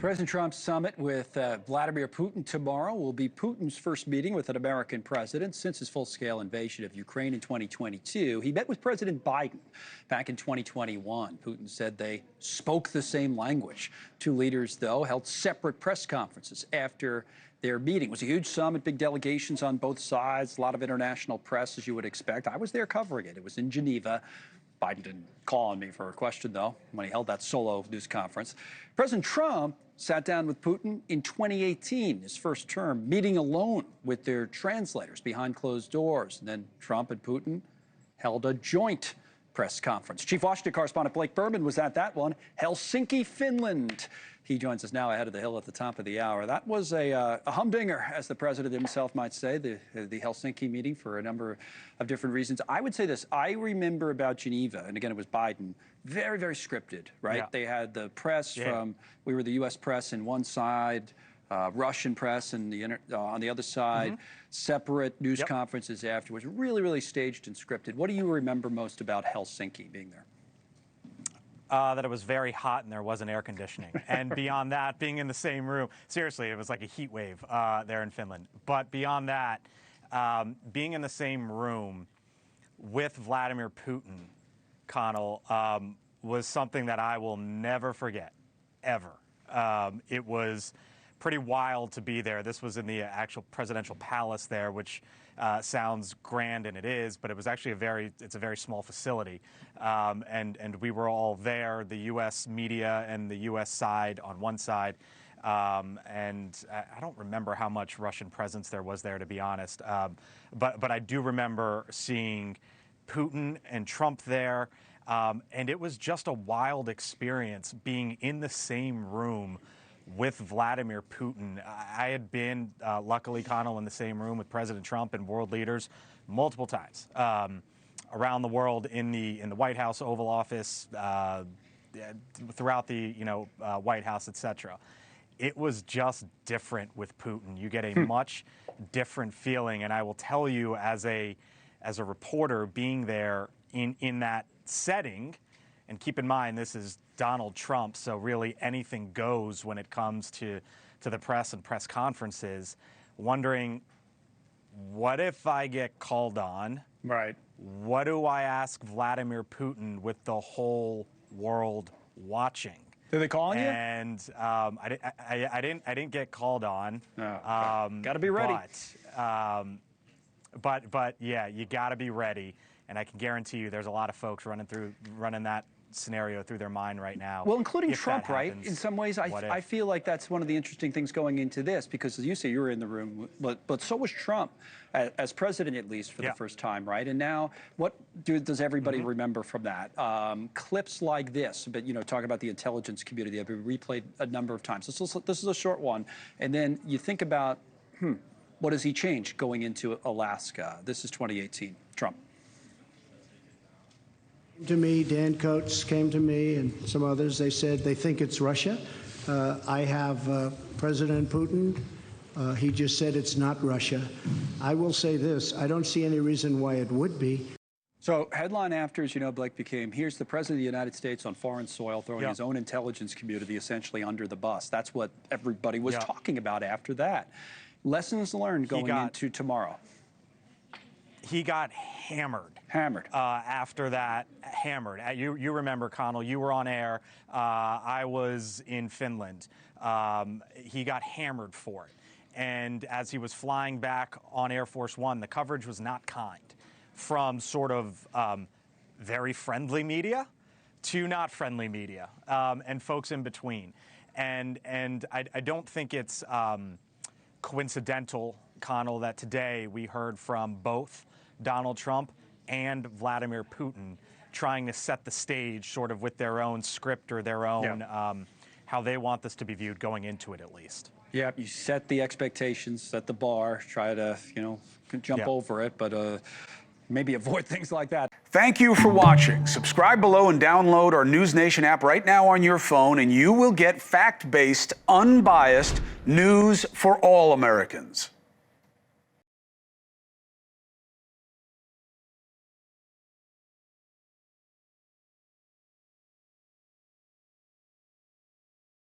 President Trump's summit with Vladimir Putin tomorrow will be Putin's first meeting with an American president since his full-scale invasion of Ukraine in 2022. He met with President Biden back in 2021. Putin said they spoke the same language. Two leaders, though, held separate press conferences after their meeting. It was a huge summit, big delegations on both sides, a lot of international press, as you would expect. I was there covering it. It was in Geneva. Biden didn't call on me for a question, though, when he held that solo news conference. President Trump sat down with Putin in 2018, his first term, meeting alone with their translators behind closed doors. And then Trump and Putin held a joint press conference. Chief Washington correspondent Blake Burman was at that one, Helsinki, Finland. He joins us now ahead of the hill at the top of the hour. That was a humdinger, as the president himself might say, the Helsinki meeting for a number of different reasons. I would say this. I remember about Geneva, and again, it was Biden, very, very scripted, right? Yeah. They had the press from, we were the U.S. press in one side, Russian press and on the other side, separate news conferences afterwards. Really, really staged and scripted. What do you remember most about Helsinki being there? That it was very hot and there wasn't air conditioning. And beyond that, being in the same room, seriously, it was like a heat wave there in Finland. But beyond that, being in the same room with Vladimir Putin, Connell, was something that I will never forget, ever. It was pretty wild to be there. This was in the actual presidential palace there, which sounds grand, and it is, but it was actually it's a very small facility. And we were all there, the U.S. media and the U.S. side on one side. And I don't remember how much Russian presence there was there, to be honest. But I do remember seeing Putin and Trump there. And it was just a wild experience being in the same room with Vladimir Putin. I had been, luckily, Connell, in the same room with President Trump and world leaders multiple times around the world, in the White House, Oval Office, throughout the White House, etc. It was just different with Putin. You get a much different feeling, and I will tell you, as a reporter, being there in that setting. And keep in mind, this is Donald Trump, so really anything goes when it comes to the press and press conferences. Wondering, what if I get called on? Right. What do I ask Vladimir Putin with the whole world watching? Did they call on you? And I didn't get called on. Oh, okay. Got to be ready. But yeah, you got to be ready. And I can guarantee you, there's a lot of folks running that scenario through their mind right now. Well, including Trump, right? In some ways, I feel like that's one of the interesting things going into this, because as you say, you were in the room, but so was Trump, as president at least, for the first time, right? And now, what does everybody remember from that? Clips like this, but talk about the intelligence community. They've been replayed a number of times. This is a short one, and then you think about, what has he changed going into Alaska? This is 2018, Trump. To me, Dan Coates came to me and some others. They said they think it's Russia. I have President Putin. He just said it's not Russia. I will say this. I don't see any reason why it would be. So headline after, as you know, Blake, became, here's the President of the United States on foreign soil throwing his own intelligence community essentially under the bus. That's what everybody was talking about after that. Lessons learned going into tomorrow. He got hammered. After that, hammered. You remember, Connell, you were on air. I was in Finland. He got hammered for it. And as he was flying back on Air Force One, the coverage was not kind, from sort of very friendly media to not friendly media, and folks in between. And I don't think it's coincidental, Connell, that today we heard from both Donald Trump and Vladimir Putin trying to set the stage sort of with their own script or their own how they want this to be viewed going into it, at least. Yeah, you set the expectations, set the bar, try to, jump over it, but maybe avoid things like that. Thank you for watching. Subscribe below and download our NewsNation app right now on your phone, and you will get fact-based, unbiased news for all Americans.